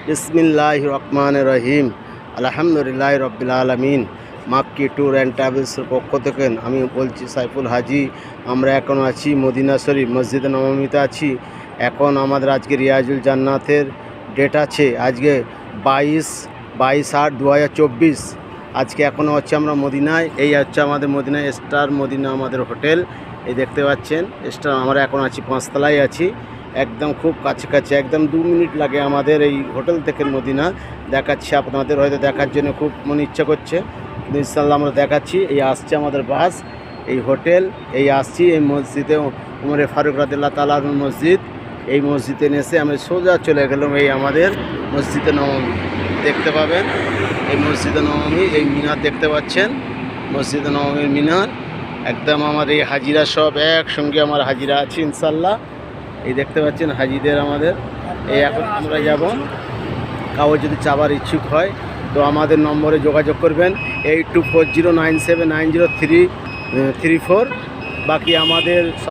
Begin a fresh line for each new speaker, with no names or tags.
বিসমিল্লাহির রহমানির রহিম। আলহামদুলিল্লাহি রাব্বিল আলামিন। মাক্কি ট্যুর অ্যান্ড ট্রাভেলসের পক্ষ থেকে আমি বলছি সাইফুল হাজি। আমরা এখন আছি মদিনা শরীফ মসজিদে নববীতে আছি। এখন আমাদের আজকে রিয়াজুল জান্নাতের ডেট আছে আজকে 22/8/2024। আজকে এখনও হচ্ছে আমরা মদিনায়। এই হচ্ছে আমাদের মদিনায় স্টার মদিনা আমাদের হোটেল। এই দেখতে পাচ্ছেন স্টার। আমরা এখন আছি 5 তলায় আছি, একদম খুব কাছাকাছি, একদম 2 মিনিট লাগে আমাদের এই হোটেল থেকে মদিনা। দেখাচ্ছি আপনাদের, হয়তো দেখার জন্য খুব মনে ইচ্ছা করছে, কিন্তু ইনশাল্লাহ আমরা দেখাচ্ছি। এই আসছে আমাদের বাস, এই হোটেল, এই আসছি এই মসজিদে উমরে ফারুক রাদিয়াল্লাহু তাআলা আনহু মসজিদ। এই মসজিদে এসে আমি সোজা চলে গেলাম এই আমাদের মসজিদে নববী। দেখতে পাবেন এই মসজিদে নববী, এই মিনার দেখতে পাচ্ছেন, মসজিদে নববীর মিনার। একদম আমার এই হাজিরা সব একসঙ্গে আমার হাজিরা আছে ইনশাল্লাহ। এই দেখতে পাচ্ছেন হাজিদের আমাদের। এই এখন আমরা যাব, কারো যদি চাবার ইচ্ছুক হয় তো আমাদের নম্বরে যোগাযোগ করবেন 824097903334। বাকি আমাদের